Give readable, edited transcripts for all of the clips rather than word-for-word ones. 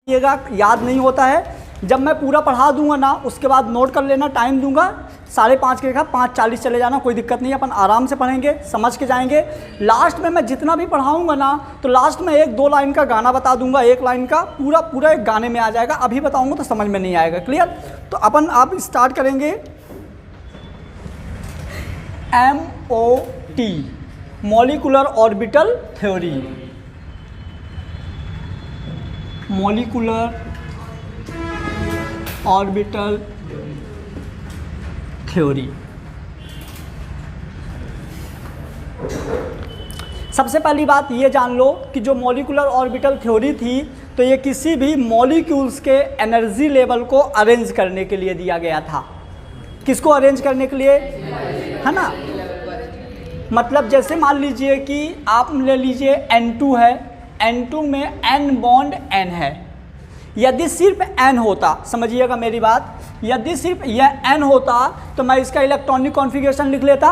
याद नहीं होता है। जब मैं पूरा पढ़ा दूंगा ना उसके बाद नोट कर लेना, टाइम दूंगा 5:30 के 5:40 चले जाना, कोई दिक्कत नहीं है, अपन आराम से पढ़ेंगे, समझ के जाएंगे। लास्ट में मैं जितना भी पढ़ाऊंगा ना तो लास्ट में 1-2 लाइन का गाना बता दूंगा, 1 लाइन का पूरा एक गाने में आ जाएगा। अभी बताऊंगा तो समझ में नहीं आएगा। क्लियर? तो अपन आप स्टार्ट करेंगे। MOT molecular orbital theory. Molecular orbital theory. सबसे पहली बात ये जान लो कि जो मॉलिक्यूलर ऑर्बिटल थ्योरी थी तो ये किसी भी मॉलिक्यूल्स के एनर्जी लेवल को अरेंज करने के लिए दिया गया था। किसको अरेंज करने के लिए? है ना। मतलब जैसे मान लीजिए कि आप ले लीजिए N2 है, N2 में N बॉन्ड N है। यदि सिर्फ N होता, समझिएगा मेरी बात, यदि सिर्फ यह N होता तो मैं इसका इलेक्ट्रॉनिक कॉन्फ़िगरेशन लिख लेता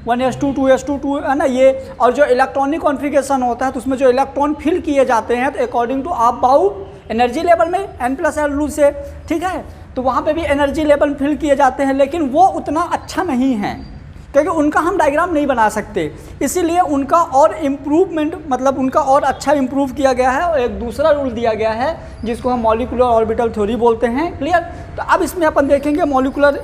1s2 2s2 2 है ना ये। और जो इलेक्ट्रॉनिक कॉन्फ़िगरेशन होता है तो उसमें जो इलेक्ट्रॉन फिल किए जाते हैं तो अकॉर्डिंग टू आप बाउ एनर्जी लेवल में N+L रूल से, ठीक है, तो वहाँ पे भी एनर्जी लेवल फिल किए जाते हैं, लेकिन वो उतना अच्छा नहीं है क्योंकि उनका हम डायग्राम नहीं बना सकते, इसीलिए उनका और इम्प्रूवमेंट, मतलब उनका और अच्छा इम्प्रूव किया गया है और एक दूसरा रूल दिया गया है जिसको हम मॉलिक्यूलर ऑर्बिटल थ्योरी बोलते हैं। क्लियर? तो अब इसमें अपन देखेंगे मॉलिक्यूलर,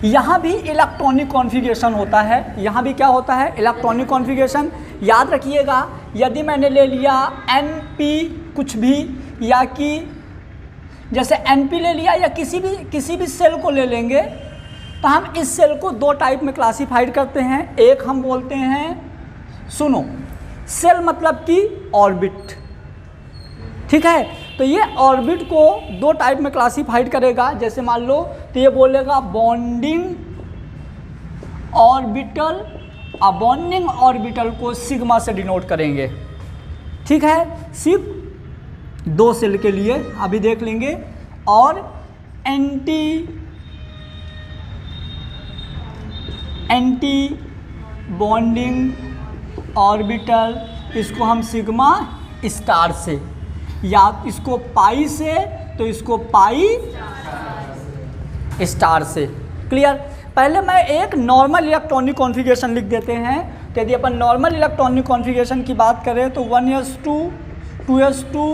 यहाँ भी इलेक्ट्रॉनिक कॉन्फ़िगरेशन होता है। यहाँ भी क्या होता है? Electronic configuration. याद रखिएगा, यदि मैंने ले लिया NP कुछ भी, या कि जैसे NP ले लिया या किसी भी सेल को ले लेंगे तो हम इस सेल को 2 टाइप में क्लासिफाइड करते हैं। एक हम बोलते हैं, सुनो, सेल मतलब कि ऑर्बिट, ठीक है। तो ये ऑर्बिट को 2 टाइप में क्लासिफाइड करेगा। जैसे मान लो तो ये बोलेगा बॉन्डिंग ऑर्बिटल, और बॉन्डिंग ऑर्बिटल को सिग्मा से डिनोट करेंगे, ठीक है, सिर्फ 2 सेल के लिए अभी देख लेंगे। और एंटी बॉन्डिंग ऑर्बिटल, इसको हम सिग्मा स्टार से, या इसको पाई से तो इसको पाई स्टार से। क्लियर? पहले मैं एक नॉर्मल इलेक्ट्रॉनिक कॉन्फ़िगरेशन लिख देते हैं। तो यदि अपन नॉर्मल इलेक्ट्रॉनिक कॉन्फ़िगरेशन की बात करें तो 1s2 2s2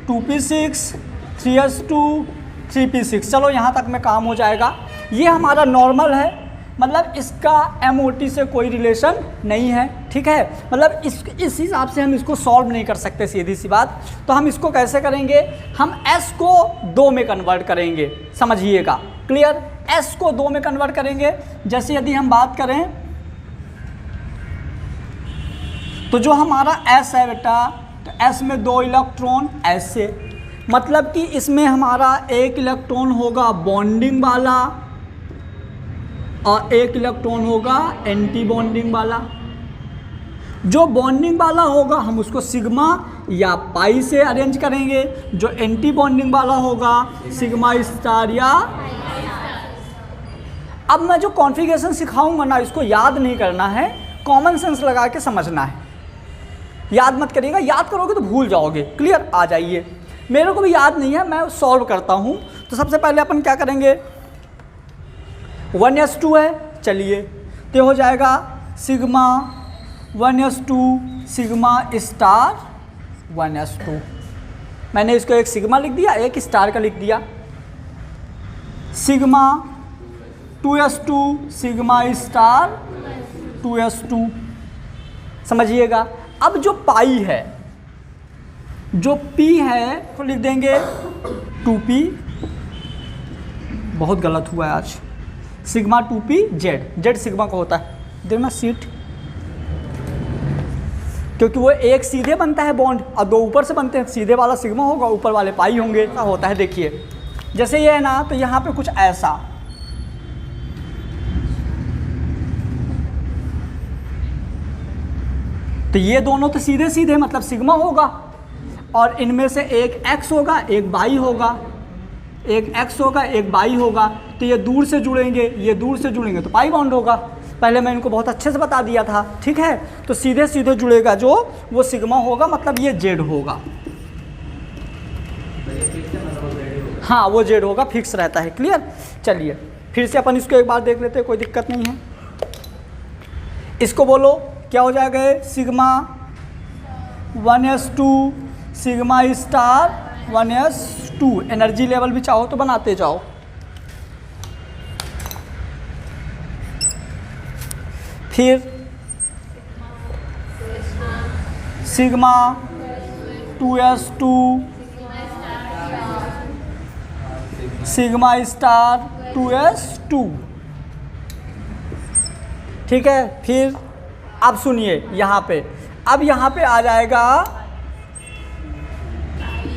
2p6 3s2 3p6, चलो यहाँ तक में काम हो जाएगा। ये हमारा नॉर्मल है, मतलब इसका MOT से कोई रिलेशन नहीं है, ठीक है। मतलब इस हिसाब से हम इसको सॉल्व नहीं कर सकते, सीधी सी बात। तो हम इसको कैसे करेंगे? हम S को 2 में कन्वर्ट करेंगे, समझिएगा। क्लियर? S को 2 में कन्वर्ट करेंगे। जैसे यदि हम बात करें तो जो हमारा S है बेटा, तो S में 2 इलेक्ट्रॉन ऐसे, मतलब कि इसमें हमारा 1 इलेक्ट्रॉन होगा बॉन्डिंग वाला और 1 इलेक्ट्रॉन होगा एंटी बॉन्डिंग वाला। जो बॉन्डिंग वाला होगा हम उसको सिग्मा या पाई से अरेंज करेंगे, जो एंटी बॉन्डिंग वाला होगा सिग्मा स्टार या। अब मैं जो कॉन्फ़िगरेशन सिखाऊंगा ना, इसको याद नहीं करना है, कॉमन सेंस लगा के समझना है। याद मत करिएगा, याद करोगे तो भूल जाओगे। क्लियर? आ जाइए, मेरे को भी याद नहीं है, मैं सॉल्व करता हूँ। तो सबसे पहले अपन क्या करेंगे, 1s2 है, चलिए, तो हो जाएगा sigma 1s2 sigma star 1s2। मैंने इसको एक सिग्मा लिख दिया, एक स्टार का लिख दिया। Sigma 2s2 sigma star 2s2, समझिएगा। अब जो पाई है, जो P है, तो लिख देंगे 2p, बहुत गलत हुआ है आज, सिग्मा 2p जेड सिग्मा का होता है, देखना सीट, क्योंकि वो एक सीधे बनता है बॉन्ड और 2 ऊपर से बनते हैं। सीधे वाला सिग्मा होगा, ऊपर वाले पाई होंगे, ऐसा होता है। देखिए जैसे ये है ना, तो यहाँ पे कुछ ऐसा, तो ये दोनों तो सीधे सीधे मतलब सिग्मा होगा, और इनमें से एक x होगा एक y होगा, एक x होगा एक y होगा। तो ये दूर से जुड़ेंगे, ये दूर से जुड़ेंगे तो पाई बॉन्ड होगा। पहले मैं इनको बहुत अच्छे से बता दिया था, ठीक है। तो सीधे सीधे जुड़ेगा जो, वो सिग्मा होगा, मतलब ये जेड होगा। हाँ वो जेड होगा, फिक्स रहता है। क्लियर। चलिए फिर से अपन इसको एक बार देख लेते हैं, कोई दिक्कत नहीं है। इसको बोलो क्या हो जाएगा, sigma 1s2 sigma star 1s2। Energy level भी चाहो तो बनाते जाओ। फिर sigma 2s2 sigma star 2s2। ठीक है। फिर अब सुनिए यहाँ पे, अब यहाँ पे आ जाएगा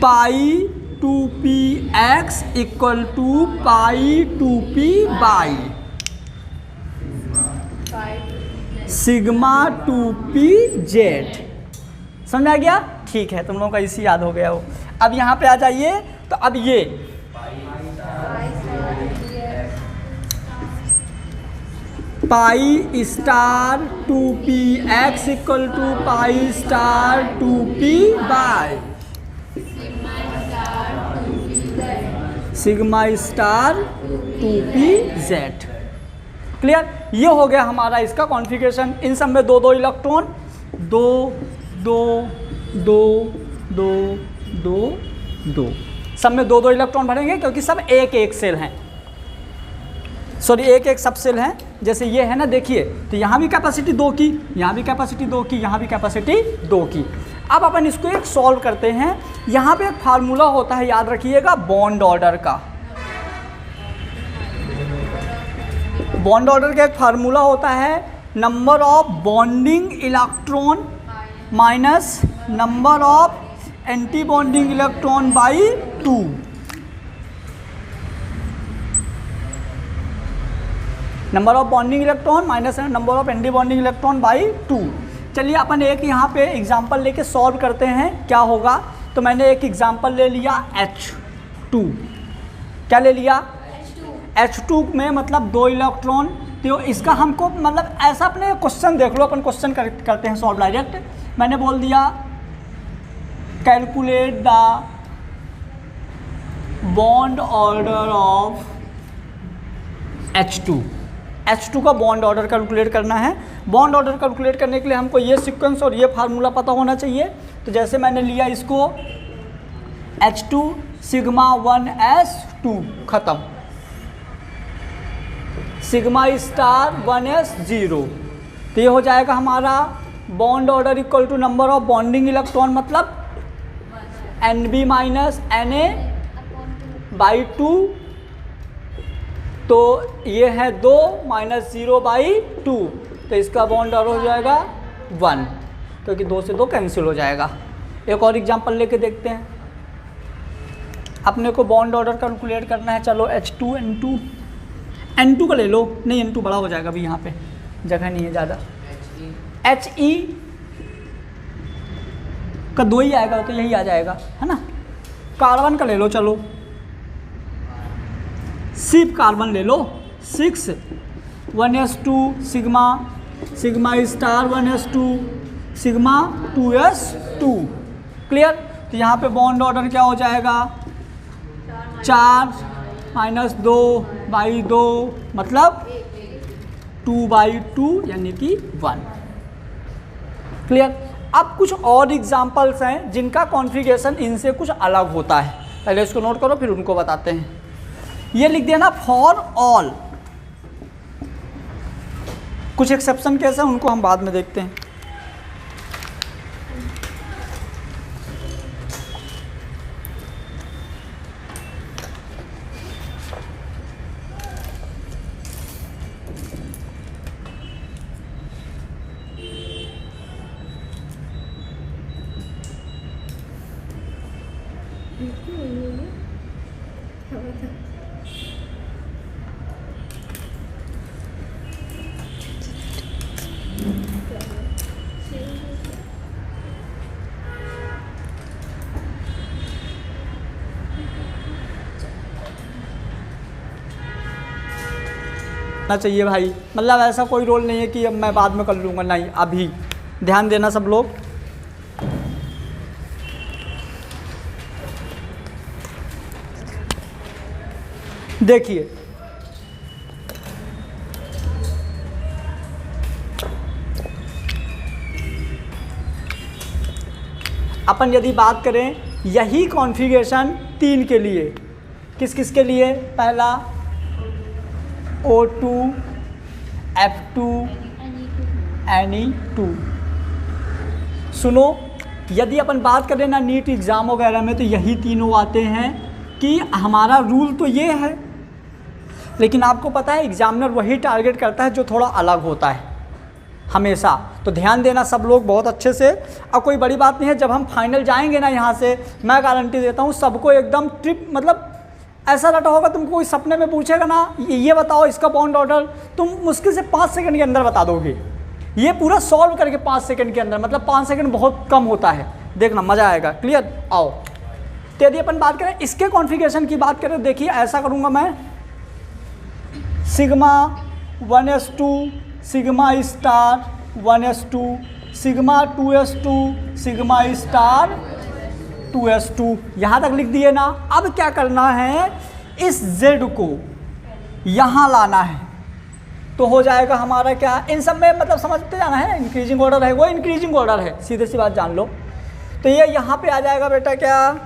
pi 2px equal to pi 2p by sigma 2pz। समझ आ गया? ठीक है, तुम लोगों का इसी याद हो गया हो। अब यहाँ पे आ जाइए, तो अब ये pi star 2px equal to pi star 2p by sigma star 2pz। Clear? ये हो गया हमारा इसका कॉन्फ़िगरेशन। इन सब में दो दो इलेक्ट्रॉन, दो दो दो दो दो दो, सब में दो दो इलेक्ट्रॉन भरेंगे क्योंकि सब एक एक सेल हैं, सॉरी एक एक सब सेल हैं। जैसे ये है ना, देखिए, तो यहाँ भी कैपेसिटी 2 की, यहाँ भी कैपेसिटी 2 की, यहाँ भी कैपेसिटी 2 की। अब अपन इसको एक सॉल्व करते हैं। यहाँ पे एक फार्मूला होता है, याद रखिएगा, बॉन्ड ऑर्डर का। बॉन्ड ऑर्डर का एक फार्मूला होता है, number of bonding electron minus number of anti bonding electron by 2। Number of bonding electron minus number of anti bonding electron by 2। चलिए अपन एक यहाँ पे एग्जांपल लेके सॉल्व करते हैं, क्या होगा। तो मैंने एक एग्जांपल ले लिया H2। क्या ले लिया? H2 में मतलब 2 इलेक्ट्रॉन। तो इसका हमको मतलब ऐसा, अपने क्वेश्चन देख लो, अपन क्वेश्चन करते हैं सॉल्व डायरेक्ट। मैंने बोल दिया calculate the bond order of H2। H2 का बॉन्ड ऑर्डर कैलकुलेट करना है। बॉन्ड ऑर्डर कैलकुलेट करने के लिए हमको ये सीक्वेंस और ये फार्मूला पता होना चाहिए। तो जैसे मैंने लिया इसको H2 सिग्मा 1s2 ख़त्म, सिग्मा स्टार 1s0। तो ये हो जाएगा हमारा bond order equal to number of bonding electron, मतलब Nb माइनस Na बाई 2। तो ये है 2 माइनस 0 बाई 2, तो इसका बॉन्ड ऑर्डर हो जाएगा 1, क्योंकि 2 से 2 कैंसिल हो जाएगा। एक और एग्जांपल लेके देखते हैं। अपने को बॉन्ड ऑर्डर कैलकुलेट करना है। चलो H2 N2 का ले लो, नहीं N2 बड़ा हो जाएगा, अभी यहाँ पे जगह नहीं है ज़्यादा। He का 2 ही आएगा, तो यही आ जाएगा, है ना। कार्बन का ले लो, चलो सिर्फ कार्बन ले लो, 6 1s2 sigma sigma star 1s2 sigma 2s2। Clear? तो यहाँ पे बॉन्ड ऑर्डर क्या हो जाएगा, 4 माइनस 2 बाई 2, मतलब 2 बाई 2 यानी कि 1। क्लियर? अब कुछ और एग्जाम्पल्स हैं जिनका कॉन्फ़िगरेशन इनसे कुछ अलग होता है। पहले इसको नोट करो, फिर उनको बताते हैं। ये लिख देना फॉर ऑल। कुछ एक्सेप्शन कैसे हैं उनको हम बाद में देखते हैं। ना चाहिए भाई, मतलब ऐसा कोई रोल नहीं है कि अब मैं बाद में कर लूँगा, नहीं, अभी ध्यान देना सब लोग। देखिए अपन यदि बात करें यही कॉन्फ़िगरेशन 3 के लिए, किस किस के लिए, पहला O2 F2 Ne2। सुनो, यदि अपन बात करें ना नीट एग्ज़ाम वगैरह में तो यही तीनों आते हैं कि हमारा रूल तो ये है, लेकिन आपको पता है एग्जामिनर वही टारगेट करता है जो थोड़ा अलग होता है हमेशा। तो ध्यान देना सब लोग बहुत अच्छे से। अब कोई बड़ी बात नहीं है, जब हम फाइनल जाएंगे ना यहाँ से, मैं गारंटी देता हूँ सबको एकदम ट्रिप, मतलब ऐसा रटा होगा, तुमको कोई सपने में पूछेगा ना ये बताओ इसका बॉन्ड ऑर्डर, तुम मुश्किल से 5 सेकंड के अंदर बता दोगे, ये पूरा सॉल्व करके 5 सेकंड के अंदर, मतलब 5 सेकंड बहुत कम होता है, देखना मज़ा आएगा। क्लियर? आओ, तो यदि अपन बात करें इसके कॉन्फ़िगरेशन की बात करें, देखिए ऐसा करूँगा मैं, sigma 1s2 sigma star 1s2 sigma 2s2 sigma star 2s2, यहाँ तक लिख दिए ना। अब क्या करना है, इस z को यहाँ लाना है, तो हो जाएगा हमारा क्या, इन सब में मतलब समझते जाना है, इंक्रीजिंग ऑर्डर है, वो इंक्रीजिंग ऑर्डर है, सीधे सी बात जान लो। तो ये यहाँ पे आ जाएगा बेटा क्या,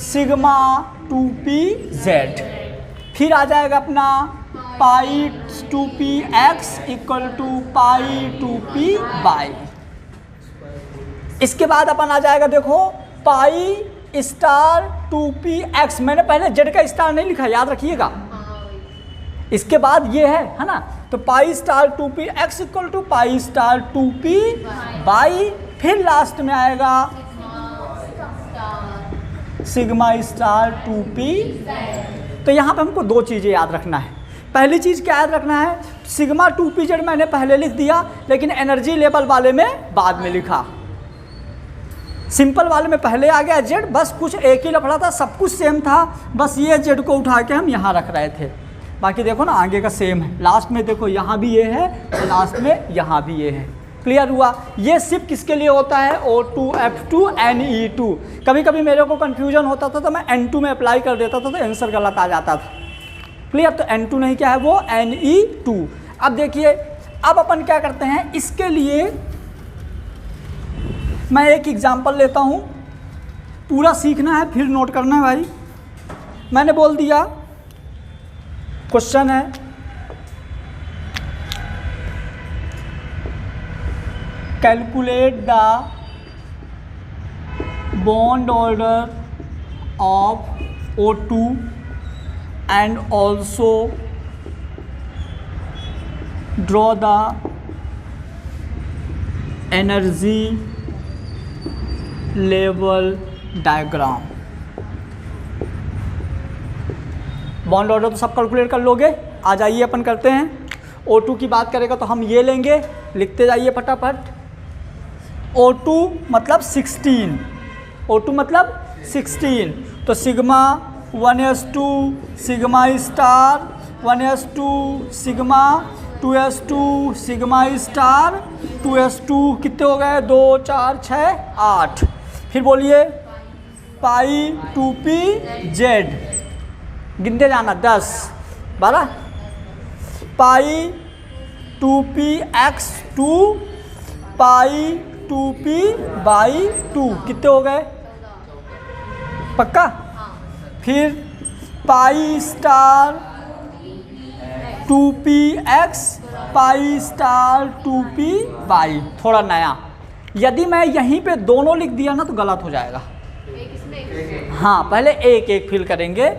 सिग्मा 2pz, फिर आ जाएगा अपना पाई 2px equal to pi 2py। इसके बाद अपन आ जाएगा, देखो पाई स्टार 2px, मैंने पहले जेड का स्टार नहीं लिखा, याद रखिएगा, इसके बाद ये है ना, तो pi star 2px equal to pi star 2py, फिर लास्ट में आएगा सिग्मा स्टार 2p। तो यहाँ पे हमको 2 चीज़ें याद रखना है। पहली चीज़ क्या याद रखना है, सिग्मा 2pz मैंने पहले लिख दिया, लेकिन एनर्जी लेवल वाले में बाद में लिखा, सिंपल वाले में पहले आ गया जेड, बस कुछ एक ही लफड़ा था, सब कुछ सेम था, बस ये जेड को उठा के हम यहाँ रख रहे थे, बाकी देखो ना आगे का सेम है, लास्ट में देखो यहाँ भी ये है, लास्ट में यहाँ भी ये है। क्लियर हुआ? ये सिर्फ किसके लिए होता है, O2 F2 Ne2। कभी कभी मेरे को कन्फ्यूजन होता था तो मैं N2 में अप्लाई कर देता था तो आंसर गलत आ जाता था। क्लियर? तो N2 नहीं, क्या है वो, Ne2। अब देखिए, अब अपन क्या करते हैं, इसके लिए मैं एक एग्जांपल लेता हूँ, पूरा सीखना है फिर नोट करना है भाई। मैंने बोल दिया क्वेश्चन है, calculate the bond order of O2 and also draw the energy level diagram। Bond order तो सब कैलकुलेट कर लोगे, आ जाइए अपन करते हैं। O2 की बात करेगा तो हम ये लेंगे, लिखते जाइए फटाफट। O2 मतलब 16, O2 मतलब 16, तो sigma 1s2 sigma star 1s2 sigma 2s2 sigma star 2s2, कितने हो गए, 2 4 6 8, फिर बोलिए पाई 2pz, गिनते जाना 10 12, पाई 2px2 पाई 2p/2, कितने हो गए, पक्का? फिर पाई स्टार 2px पाई स्टार 2py, थोड़ा नया, यदि मैं यहीं पे दोनों लिख दिया ना तो गलत हो जाएगा। हाँ, पहले एक एक फिल करेंगे,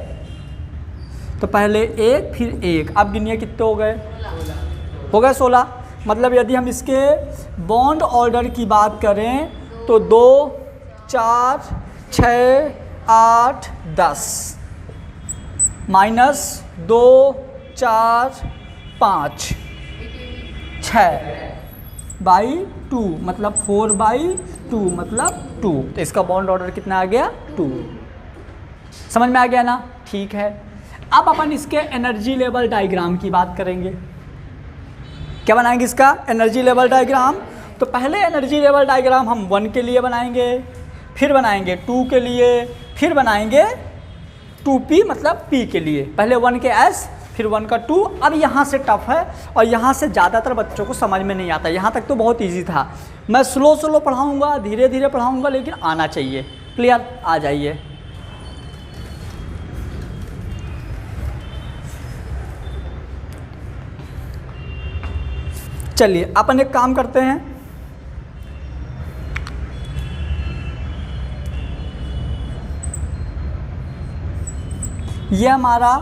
तो पहले एक फिर एक, अब गिनिए कितने हो गए, हो गए 16। मतलब यदि हम इसके बॉन्ड ऑर्डर की बात करें तो 2 4 6 8 10 माइनस 2 4 5 6/2, मतलब 4/2 मतलब 2, तो इसका बॉन्ड ऑर्डर कितना आ गया, 2। समझ में आ गया ना? ठीक है। अब अपन इसके एनर्जी लेवल डायग्राम की बात करेंगे। क्या बनाएंगे इसका एनर्जी लेवल डायग्राम? तो पहले एनर्जी लेवल डायग्राम हम 1 के लिए बनाएंगे, फिर बनाएंगे 2 के लिए, फिर बनाएंगे 2p मतलब p के लिए, पहले 1 के s फिर 1 का 2। अब यहाँ से टफ है और यहाँ से ज़्यादातर बच्चों को समझ में नहीं आता। यहाँ तक तो बहुत इजी था। मैं स्लो पढ़ाऊँगा, धीरे धीरे पढ़ाऊँगा, लेकिन आना चाहिए। क्लियर? आ जाइए। चलिए अपन एक काम करते हैं, ये हमारा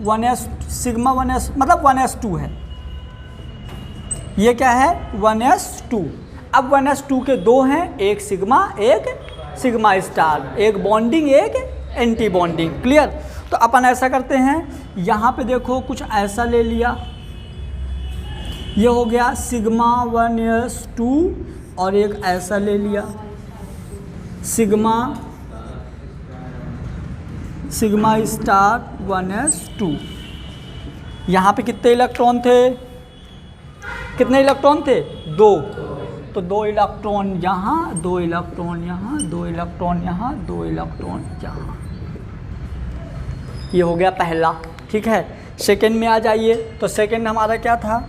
1s सिग्मा 1s मतलब 1s2 है। ये क्या है? 1s2। अब 1s2 के दो हैं, एक सिग्मा स्टार, एक बॉन्डिंग एक एंटी बॉन्डिंग। क्लियर? तो अपन ऐसा करते हैं, यहाँ पे देखो कुछ ऐसा ले लिया, ये हो गया सिग्मा 1s2 और एक ऐसा ले लिया सिग्मा स्टार 1s2। यहाँ पे कितने इलेक्ट्रॉन थे? कितने इलेक्ट्रॉन थे? 2। तो 2 इलेक्ट्रॉन यहाँ, 2 इलेक्ट्रॉन यहाँ, 2 इलेक्ट्रॉन यहाँ, 2 इलेक्ट्रॉन यहाँ। ये हो गया पहला। ठीक है, सेकेंड में आ जाइए। तो सेकेंड हमारा क्या था?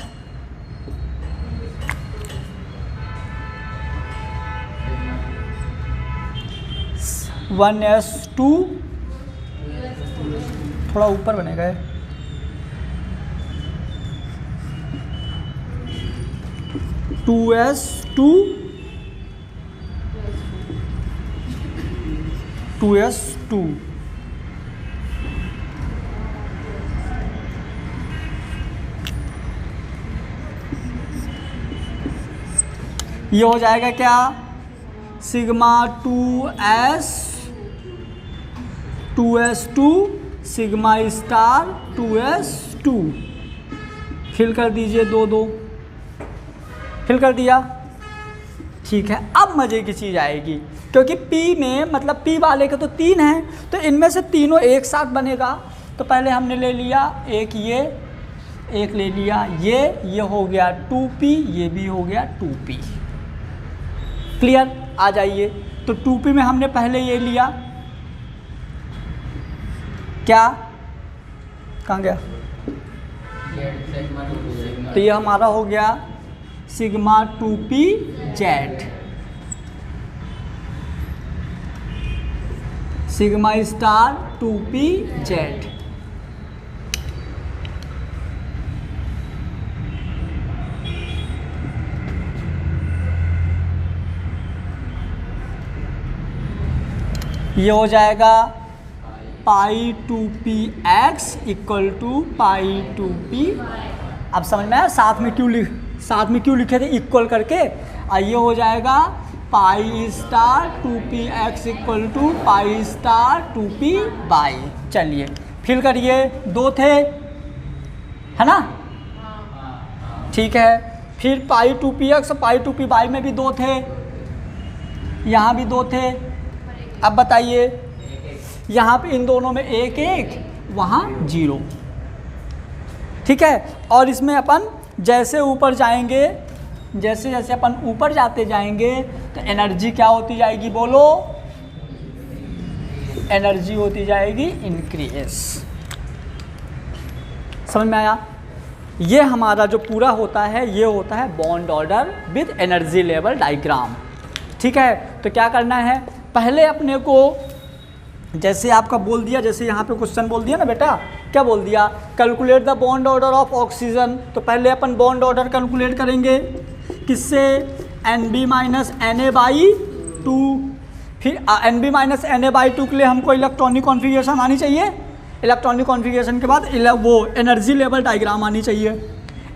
1s2, थोड़ा ऊपर बनेगा ये, 2s2 ये हो जाएगा क्या? Sigma 2s2 sigma star 2s2। Fill कर दीजिए, 2 फिल कर दिया। ठीक है, अब मज़े की चीज़ आएगी, क्योंकि P में मतलब P वाले के तो 3 हैं, तो इनमें से तीनों एक साथ बनेगा। तो पहले हमने ले लिया एक ये, एक ले लिया ये हो गया 2p, ये भी हो गया 2p। क्लियर? आ जाइए। तो 2p में हमने पहले ये लिया, क्या कहाँ गया? तो ये हमारा हो गया sigma 2p z, sigma star 2p z. ये हो जाएगा pi 2p x equal to pi 2p। अब समझ में आया साथ में क्यों लिखे थे इक्वल करके? ये हो जाएगा pi star 2p x equal to pi star 2p by. चलिए फिल करिए, 2 थे, है ना? ठीक है, फिर पाई 2p x pi 2p by में भी 2 थे, यहाँ भी 2 थे। अब बताइए, यहाँ पे इन दोनों में 1 1, वहाँ 0। ठीक है, और इसमें अपन जैसे ऊपर जाएंगे, जैसे जैसे अपन ऊपर जाते जाएंगे तो एनर्जी क्या होती जाएगी? बोलो, एनर्जी होती जाएगी इंक्रीज। समझ में आया? ये हमारा जो पूरा होता है, ये होता है bond order with energy level diagram. ठीक है, तो क्या करना है? पहले अपने को जैसे आपका बोल दिया, जैसे यहाँ पे क्वेश्चन बोल दिया ना बेटा, क्या बोल दिया? Calculate the bond order of oxygen. तो पहले अपन बॉन्ड ऑर्डर कैलकुलेट करेंगे, किससे? NB minus Na/2। फिर NB माइनस Na/2 के लिए हमको इलेक्ट्रॉनिक कॉन्फ़िगरेशन आनी चाहिए। इलेक्ट्रॉनिक कॉन्फ़िगरेशन के बाद वो एनर्जी लेवल डायग्राम आनी चाहिए।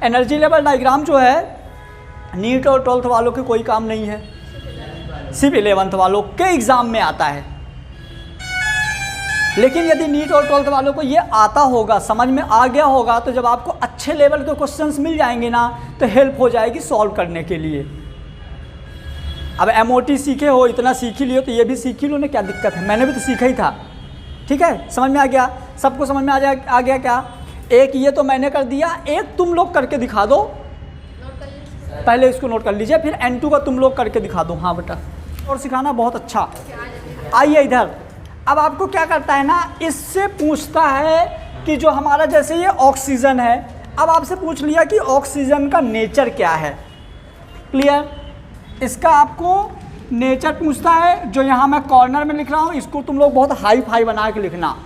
एनर्जी लेवल डायग्राम जो है नीट और 12th वालों के कोई काम नहीं है, सिर्फ 11th वालों के एग्ज़ाम में आता है। लेकिन यदि नीट और 12th वालों को ये आता होगा, समझ में आ गया होगा, तो जब आपको अच्छे लेवल के क्वेश्चंस मिल जाएंगे ना, तो हेल्प हो जाएगी सॉल्व करने के लिए। अब MOT सीखे हो, इतना सीख ही लियो, तो ये भी सीख ही लो ना, क्या दिक्कत है? मैंने भी तो सीखा ही था। ठीक है, समझ में आ गया? सबको समझ में आ गया क्या? एक ये तो मैंने कर दिया, एक तुम लोग करके दिखा दो। पहले इसको नोट कर लीजिए, फिर N2 का तुम लोग करके दिखा दो। हाँ बेटा, और सिखाना बहुत अच्छा। आइए इधर, अब आपको क्या करता है ना, इससे पूछता है कि जो हमारा जैसे ये ऑक्सीजन है, अब आपसे पूछ लिया कि ऑक्सीजन का नेचर क्या है। क्लियर? इसका आपको नेचर पूछता है, जो यहाँ मैं कॉर्नर में लिख रहा हूँ इसको तुम लोग बहुत हाई फाई बना के लिखना।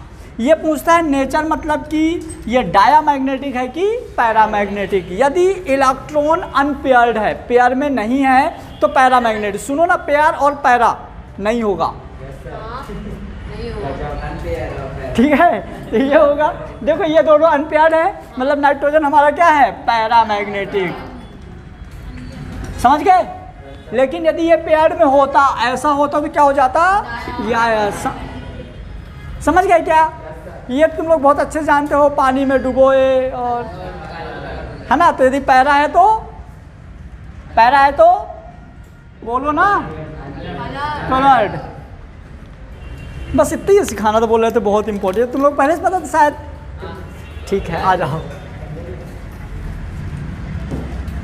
ये पूछता है नेचर मतलब कि ये डायामैग्नेटिक है कि पैरामैग्नेटिक। यदि इलेक्ट्रॉन अनपेयर्ड है, पेयर में नहीं है, तो पैरामैग्नेटिक। सुनो ना, पेयर और पैरा नहीं होगा, ठीक है, तो ये होगा। देखो ये दोनों अनपेयर्ड है, मतलब नाइट्रोजन हमारा क्या है, पैरामैग्नेटिक। समझ गए? लेकिन यदि ये पेयर्ड में होता, ऐसा होता, तो क्या हो जाता, या समझ गए क्या? ये तुम लोग बहुत अच्छे जानते हो, पानी में डुबोए और, है ना। तो यदि पैरा है तो बोलो ना, कलर्ड। बस इतना ही सिखाना तो बोल रहे थे, बहुत इंपॉर्टेंट। तुम लोग पहले से पता था शायद। ठीक है, आ जाओ।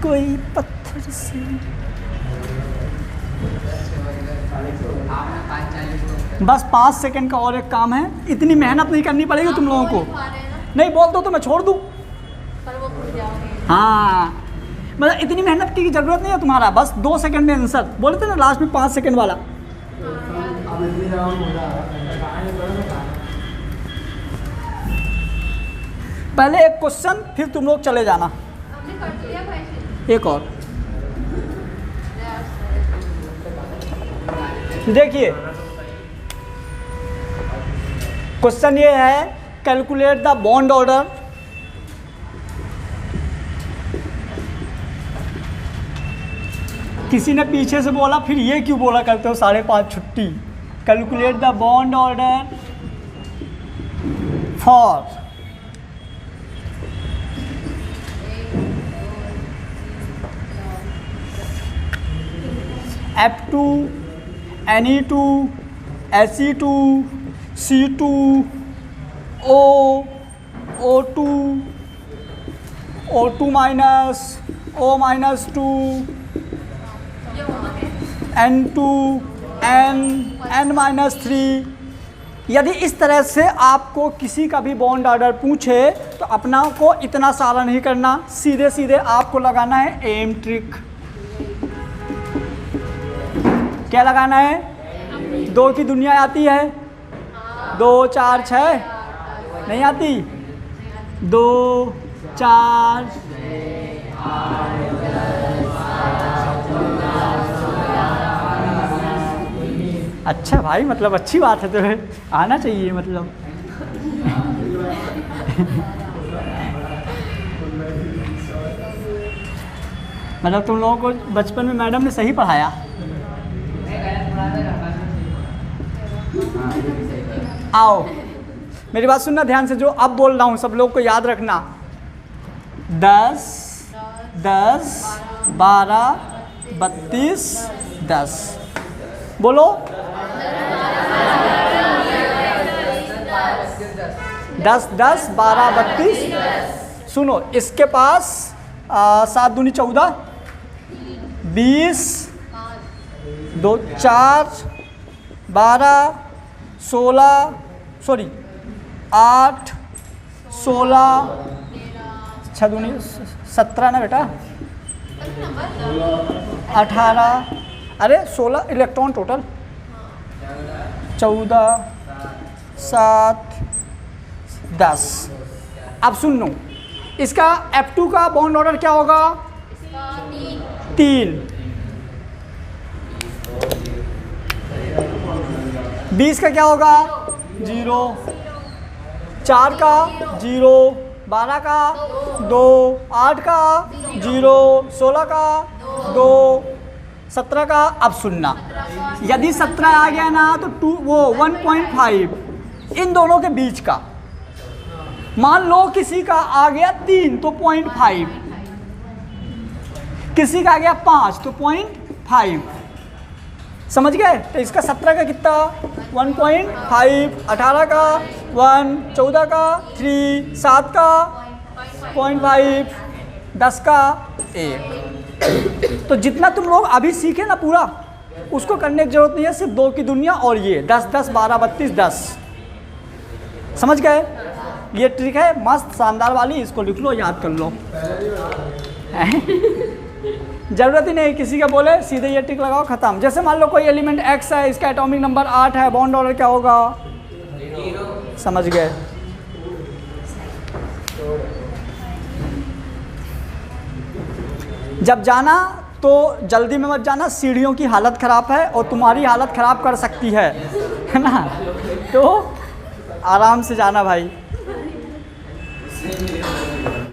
कोई पत्थर से बस 5 सेकंड का और एक काम है, इतनी मेहनत नहीं करनी पड़ेगी तुम लोगों को। नहीं बोल दो तो मैं छोड़ दूँ। हाँ, मतलब इतनी मेहनत की ज़रूरत नहीं है तुम्हारा, बस 2 सेकंड में आंसर। बोले थे ना लास्ट में 5 सेकंड वाला। पहले एक क्वेश्चन, फिर तुम लोग चले जाना। एक और देखिए, क्वेश्चन ये है, कैलकुलेट द बॉन्ड ऑर्डर। किसी ने पीछे से बोला, फिर ये क्यों बोला करते हो 5:30 छुट्टी। Calculate the bond order for F2, Ne2, Se2, C2, O, O2, O2 minus, O minus 2, N2, N minus 3। यदि इस तरह से आपको किसी का भी बॉन्ड ऑर्डर पूछे तो अपना को इतना सारा नहीं करना, सीधे सीधे आपको लगाना है एम ट्रिक। क्या लगाना है? 2 की दुनिया आती है, 2 4 6 नहीं आती, 2 4 अच्छा भाई, मतलब अच्छी बात है, तो आना चाहिए मतलब। मतलब तुम लोगों को बचपन में मैडम ने सही पढ़ाया। आओ मेरी बात सुनना ध्यान से, जो अब बोल रहा हूँ सब लोग को याद रखना। 10 10 12 32 10 बोलो। 10 10 12 32। सुनो, इसके पास 7 दूनी 14, 20 2 4 12 16 सॉरी 8 16 6 दूनी 17 ना बेटा, 18 अरे 16 इलेक्ट्रॉन टोटल, 14 7 10। अब सुन लो, इसका F2 का बॉन्ड ऑर्डर क्या होगा? 3। 20 का क्या होगा? 0। 4 का 0, 12 का 2, 8 का 0, 16 का 2, 17 का। अब सुनना, यदि 17 आ गया ना तो 1.5 इन दोनों के बीच का। मान लो किसी का आ गया 3 तो 0.5, किसी का आ गया 5 तो 0.5। समझ गए? तो इसका 17 का कितना? 1.5, 18 का 1, 14 का 3, 7 का 0.5, 10 का 1। तो जितना तुम लोग अभी सीखे ना पूरा, उसको करने की जरूरत नहीं है, सिर्फ 2 की दुनिया और ये 10 10 12 32 10। समझ गए? ये ट्रिक है मस्त शानदार वाली, इसको लिख लो, याद कर लो। जरूरत ही नहीं किसी का बोले, सीधे ये ट्रिक लगाओ, खत्म। जैसे मान लो कोई एलिमेंट x है, इसका एटॉमिक नंबर 8 है, बॉन्ड ऑर्डर क्या होगा? समझ गए? जब जाना तो जल्दी में मत जाना, सीढ़ियों की हालत ख़राब है और तुम्हारी हालत ख़राब कर सकती है ना, तो आराम से जाना भाई।